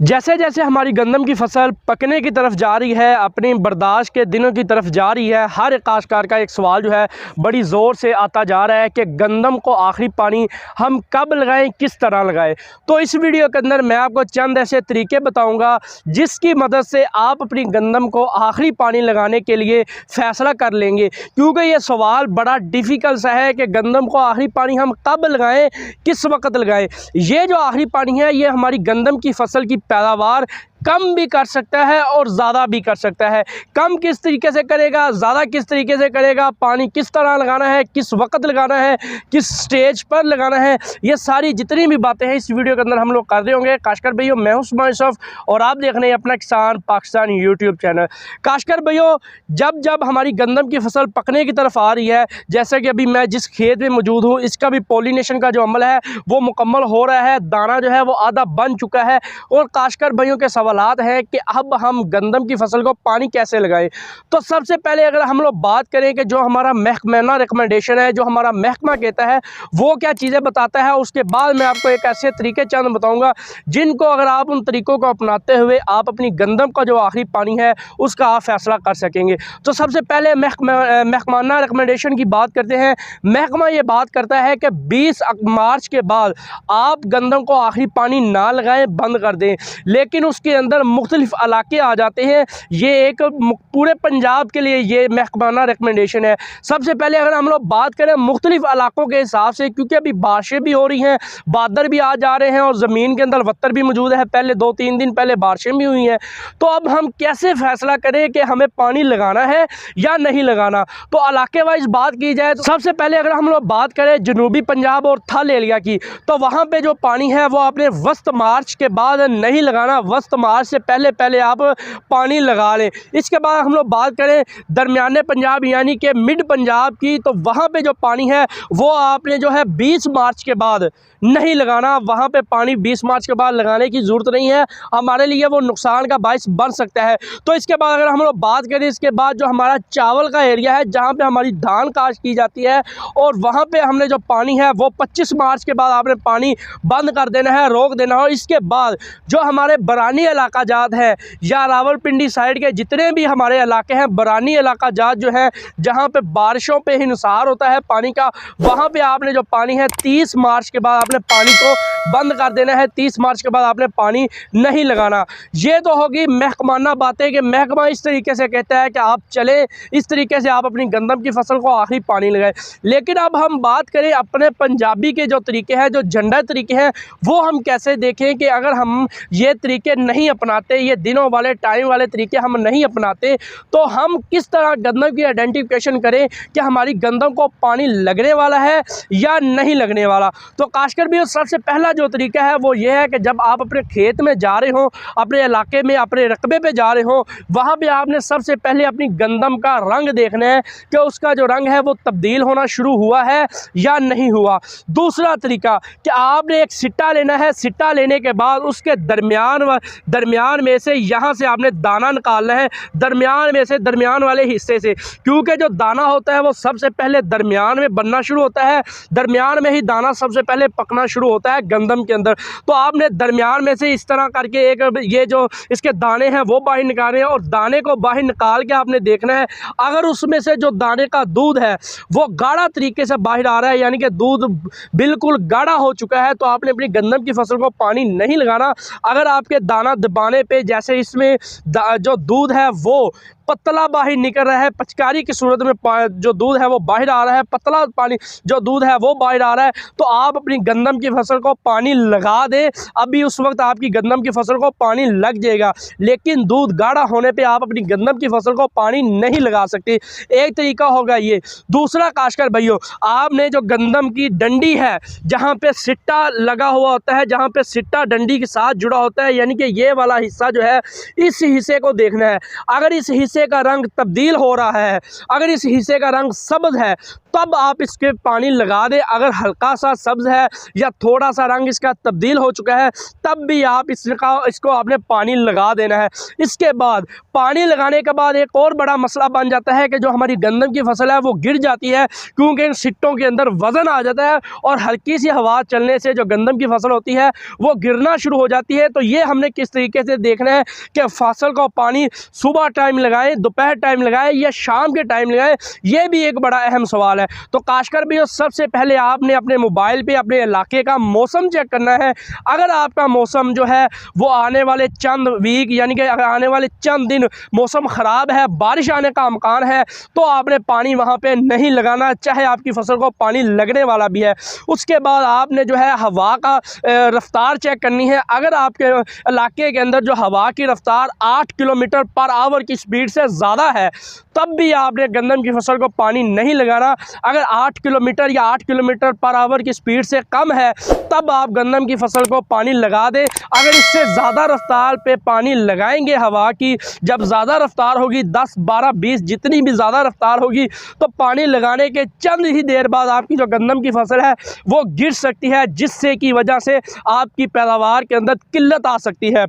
जैसे जैसे हमारी गंदम की फसल पकने की तरफ जा रही है, अपनी बर्दाश्त के दिनों की तरफ जा रही है, हर एक काश्तकार का एक सवाल जो है बड़ी ज़ोर से आता जा रहा है कि गंदम को आखिरी पानी हम कब लगाएं, किस तरह लगाएं। तो इस वीडियो के अंदर मैं आपको चंद ऐसे तरीके बताऊंगा जिसकी मदद से आप अपनी गंदम को आखिरी पानी लगाने के लिए फ़ैसला कर लेंगे, क्योंकि ये सवाल बड़ा डिफ़िकल्ट सा है कि गंदम को आखिरी पानी हम कब लगाएँ, किस वक्त लगाएँ। ये जो आखिरी पानी है ये हमारी गंदम की फसल की पैदावार कम भी कर सकता है और ज़्यादा भी कर सकता है। कम किस तरीके से करेगा, ज़्यादा किस तरीके से करेगा, पानी किस तरह लगाना है, किस वक्त लगाना है, किस स्टेज पर लगाना है, ये सारी जितनी भी बातें हैं इस वीडियो के अंदर हम लोग कर रहे होंगे। काश्तकार भाइयों, मैं हूं उस्मान यूसुफ और आप देख रहे हैं अपना किसान पाकिस्तान यूट्यूब चैनल। काश्तकार भाइयों, जब जब हमारी गंदम की फसल पकने की तरफ आ रही है, जैसे कि अभी मैं जिस खेत में मौजूद हूँ इसका भी पॉलिनेशन का जो अमल है वो मुकम्मल हो रहा है, दाना जो है वो आधा बन चुका है और काश्तकार भाइयों के सवाल है कि अब हम गंदम की फसल को पानी कैसे लगाएं। तो सबसे पहले अगर हम लोग बात करें कि जो हमारा महकमाना रिकमेंडेशन है, जो हमारा महकमा कहता है वो क्या चीज़ें बताता है, उसके बाद मैं आपको एक ऐसे तरीके चंद बताऊंगा जिनको अगर आप उन तरीकों को अपनाते हुए आप अपनी गंदम का जो आखिरी पानी है उसका आप फैसला कर सकेंगे। तो सबसे पहले महकमाना रिकमेंडेशन की बात करते हैं। महकमा ये बात करता है कि 20 मार्च के बाद आप गंदम को आखिरी पानी ना लगाएं, बंद कर दें। लेकिन उसके अंदर मुख्तलिफ इलाके आ जाते हैं, ये एक पूरे पंजाब के लिए ये महकमाना रिकमेंडेशन है। सबसे पहले अगर हम लोग बात करें मुख्तलिफ इलाकों के हिसाब से, क्योंकि अभी बारिशें भी हो रही हैं, बादल भी आ जा रहे हैं और ज़मीन के अंदर वत्तर भी मौजूद है, पहले 2-3 दिन पहले बारिशें भी हुई हैं। तो अब हम कैसे फ़ैसला करें कि हमें पानी लगाना है या नहीं लगाना। तो इलाके वाइज बात की जाए तो सबसे पहले अगर हम लोग बात करें जनूबी पंजाब और थल एरिया की, तो वहाँ पर जो पानी है वो आपने वस्त मार्च के बाद नहीं लगाना, वस्त मार्च से पहले पहले आप पानी लगा लें। इसके बाद हम लोग बात करें दरमियाने पंजाब यानी कि मिड पंजाब की, तो वहाँ पे जो पानी है वो आपने जो है 20 मार्च के बाद नहीं लगाना। वहाँ पे पानी 20 मार्च के बाद लगाने की ज़रूरत नहीं है, हमारे लिए वो नुकसान का बायस बन सकता है। तो इसके बाद अगर हम लोग बात करें, इसके बाद जो हमारा चावल का एरिया है जहाँ पे हमारी धान काश्त की जाती है और वहाँ पे हमने जो पानी है वो 25 मार्च के बाद आपने पानी बंद कर देना है, रोक देना है। इसके बाद जो हमारे बरानी इलाका जात है या रावलपिंडी साइड के जितने भी हमारे इलाके हैं, बरानी इलाका जात जो है जहाँ पे बारिशों पे ही नुसार होता है पानी का, वहाँ पे आपने जो पानी है 30 मार्च के बाद आपने पानी को बंद कर देना है। 30 मार्च के बाद आपने पानी नहीं लगाना। ये तो होगी महकमाना बातें कि महकमा इस तरीके से कहता है कि आप चले, इस तरीके से आप अपनी गंदम की फसल को आखिरी पानी लगाएं। लेकिन अब हम बात करें अपने पंजाबी के जो तरीके हैं, जो झंडा तरीके हैं, वो हम कैसे देखें कि अगर हम ये तरीके नहीं अपनाते, ये दिनों वाले टाइम वाले तरीके हम नहीं अपनाते, तो हम किस तरह गंदम की आइडेंटिफिकेशन करें कि हमारी गंदम को पानी लगने वाला है या नहीं लगने वाला। तो काश्तकार भी सबसे पहला जो तरीका है वो ये है कि जब आप अपने खेत में जा रहे हो, अपने इलाके में अपने रकबे पे जा रहे हो, वहाँ पे आपने सबसे पहले अपनी गंदम का रंग देखना है कि उसका जो रंग है वो तब्दील होना शुरू हुआ है या नहीं हुआ। दूसरा तरीका कि आपने एक सिट्टा लेना है, सिट्टा लेने के बाद उसके दरमियान में से यहाँ से आपने दाना निकालना है, दरमियान में से, दरमियान वाले हिस्से से, क्योंकि जो दाना होता है वो सबसे पहले दरमियान में बनना शुरू होता है, दरमियान में ही दाना सबसे पहले पकना शुरू होता है गंदम के अंदर। तो आपने दरमियान में से इस तरह करके एक ये जो इसके दाने हैं वो बाहर निकालने हैं और दाने को बाहर निकाल के आपने देखना है अगर उसमें से जो दाने का दूध है वो गाढ़ा तरीके से बाहर आ रहा है, यानी कि दूध बिल्कुल गाढ़ा हो चुका है, तो आपने अपनी गंदम की फसल को पानी नहीं लगाना। अगर आपके दाना दबाने पे जैसे इसमें जो दूध है वो पतला बाहर निकल रहा है, पचकारी की सूरत में जो दूध है वो बाहर आ रहा है, पतला पानी जो दूध है वो बाहर आ रहा है, तो आप अपनी गंदम की फसल को पानी लगा दें। अभी उस वक्त आपकी गंदम की फसल को पानी लग जाएगा, लेकिन दूध गाढ़ा होने पे आप अपनी गंदम की फसल को पानी नहीं लगा सकते। एक तरीका होगा ये। दूसरा काश्तकार भाइयों, आपने जो गंदम की डंडी है जहाँ पे सिट्टा लगा हुआ होता है, जहाँ पे सिट्टा डंडी के साथ जुड़ा होता है, यानी कि ये वाला हिस्सा जो है, इस हिस्से को देखना है। अगर इस हिस्से का रंग तब्दील हो रहा है, अगर इस हिस्से का रंग सब्ज है, तब आप इसके पानी लगा दें। अगर हल्का सा सब्ज़ है या थोड़ा सा रंग इसका तब्दील हो चुका है तब भी आप इसको आपने पानी लगा देना है। इसके बाद पानी लगाने के बाद एक और बड़ा मसला बन जाता है कि जो हमारी गंदम की फसल है वो गिर जाती है, क्योंकि इन सिट्टों के अंदर वज़न आ जाता है और हल्की सी हवा चलने से जो गंदम की फसल होती है वो गिरना शुरू हो जाती है। तो ये हमने किस तरीके से देखना है कि फसल को पानी सुबह टाइम लगाएं, दोपहर टाइम लगाएं या शाम के टाइम लगाएं, ये भी एक बड़ा अहम सवाल है। तो काश्तकार भी सबसे पहले आपने अपने मोबाइल पे अपने इलाके का मौसम चेक करना है। अगर आपका मौसम जो है वो आने वाले चंद वीक यानी कि अगर आने वाले चंद दिन मौसम ख़राब है, बारिश आने का अमकान है, तो आपने पानी वहाँ पे नहीं लगाना, चाहे आपकी फसल को पानी लगने वाला भी है। उसके बाद आपने जो है हवा का रफ्तार चेक करनी है। अगर आपके इलाके के अंदर जो हवा की रफ्तार 8 किलोमीटर पर आवर की स्पीड से ज़्यादा है तब भी आपने गंदम की फसल को पानी नहीं लगाना। अगर 8 किलोमीटर या 8 किलोमीटर पर आवर की स्पीड से कम है तब आप गंदम की फसल को पानी लगा दें। अगर इससे ज़्यादा रफ्तार पे पानी लगाएंगे हवा की, जब ज़्यादा रफ्तार होगी 10, 12, 20 जितनी भी ज़्यादा रफ्तार होगी तो पानी लगाने के चंद ही देर बाद आपकी जो गंदम की फसल है वो गिर सकती है, जिससे की वजह से आपकी पैदावार के अंदर किल्लत आ सकती है।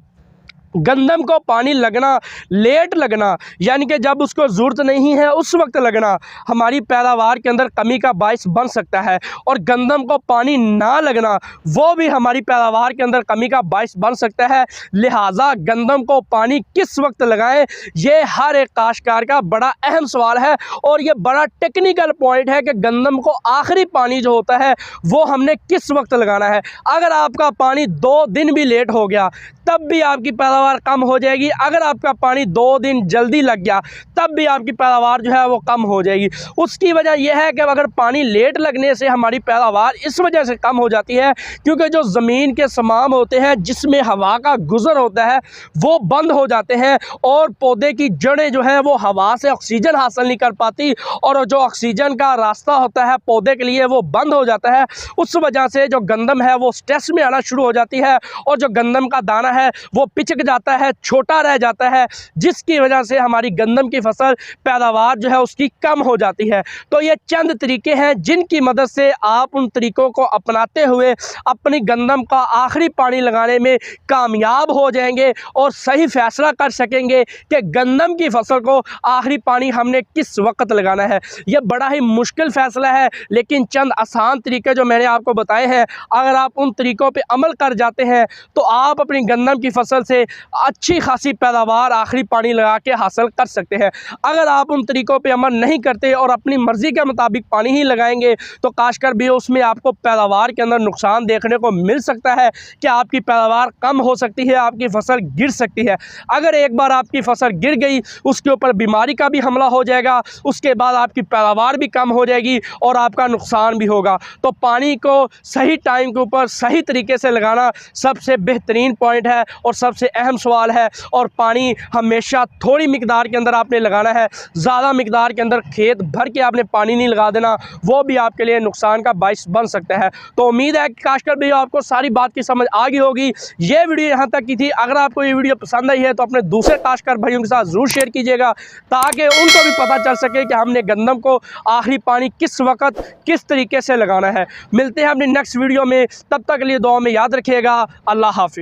गंदम को पानी लगना, लेट लगना यानी कि जब उसको ज़रूरत नहीं है उस वक्त लगना हमारी पैदावार के अंदर कमी का बायस बन सकता है, और गंदम को पानी ना लगना वो भी हमारी पैदावार के अंदर कमी का बायस बन सकता है। लिहाजा गंदम को पानी किस वक्त लगाएं, ये हर एक काश्तकार का बड़ा अहम सवाल है और ये बड़ा टेक्निकल पॉइंट है कि गंदम को आखिरी पानी जो होता है वो हमने किस वक्त लगाना है। अगर आपका पानी 2 दिन भी लेट हो गया तब भी आपकी पैदावार कम हो जाएगी। अगर आपका पानी 2 दिन जल्दी लग गया तब भी आपकी पैदावार जो है वो कम हो जाएगी। उसकी वजह यह है कि अगर पानी लेट लगने से हमारी पैदावार इस वजह से कम हो जाती है क्योंकि जो ज़मीन के समाम होते हैं जिसमें हवा का गुज़र होता है वो बंद हो जाते हैं और पौधे की जड़ें जो है वो हवा से ऑक्सीजन हासिल नहीं कर पाती और जो ऑक्सीजन का रास्ता होता है पौधे के लिए वो बंद हो जाता है। उस वजह से जो गंदम है वो स्ट्रेस में आना शुरू हो जाती है और जो गंदम का दाना है वो पिचक जाता है, छोटा रह जाता है, जिसकी वजह से हमारी गंदम की फसल पैदावार जो है उसकी कम हो जाती है। तो ये चंद तरीके हैं जिनकी मदद से आप उन तरीकों को अपनाते हुए अपनी गंदम का आखिरी पानी लगाने में कामयाब हो जाएंगे और सही फैसला कर सकेंगे कि गंदम की फसल को आखिरी पानी हमने किस वक्त लगाना है। यह बड़ा ही मुश्किल फैसला है, लेकिन चंद आसान तरीके जो मैंने आपको बताए हैं अगर आप उन तरीकों पर अमल कर जाते हैं तो आप अपनी गंदम की फसल से अच्छी खासी पैदावार आखिरी पानी लगा के हासिल कर सकते हैं। अगर आप उन तरीकों पे अमल नहीं करते और अपनी मर्ज़ी के मुताबिक पानी ही लगाएंगे तो काश्तकार भी उसमें आपको पैदावार के अंदर नुकसान देखने को मिल सकता है कि आपकी पैदावार कम हो सकती है, आपकी फसल गिर सकती है। अगर एक बार आपकी फसल गिर गई उसके ऊपर बीमारी का भी हमला हो जाएगा, उसके बाद आपकी पैदावार भी कम हो जाएगी और आपका नुकसान भी होगा। तो पानी को सही टाइम के ऊपर सही तरीके से लगाना सबसे बेहतरीन पॉइंट है और सबसे अहम सवाल है। और पानी हमेशा थोड़ी मिकदार के अंदर आपने लगाना है, ज़्यादा मिकदार के अंदर खेत भर के आपने पानी नहीं लगा देना, वो भी आपके लिए नुकसान का बायस बन सकता है। तो उम्मीद है कि काश्तकार भाई आपको सारी बात की समझ आ गई होगी। ये वीडियो यहाँ तक की थी। अगर आपको ये वीडियो पसंद आई है तो अपने दूसरे काश्तकार भाइयों के साथ ज़रूर शेयर कीजिएगा ताकि उनको भी पता चल सके कि हमने गंदम को आखिरी पानी किस वक्त किस तरीके से लगाना है। मिलते हैं अपनी नेक्स्ट वीडियो में, तब तक के लिए दुआ में याद रखिएगा। अल्लाह हाफिज़।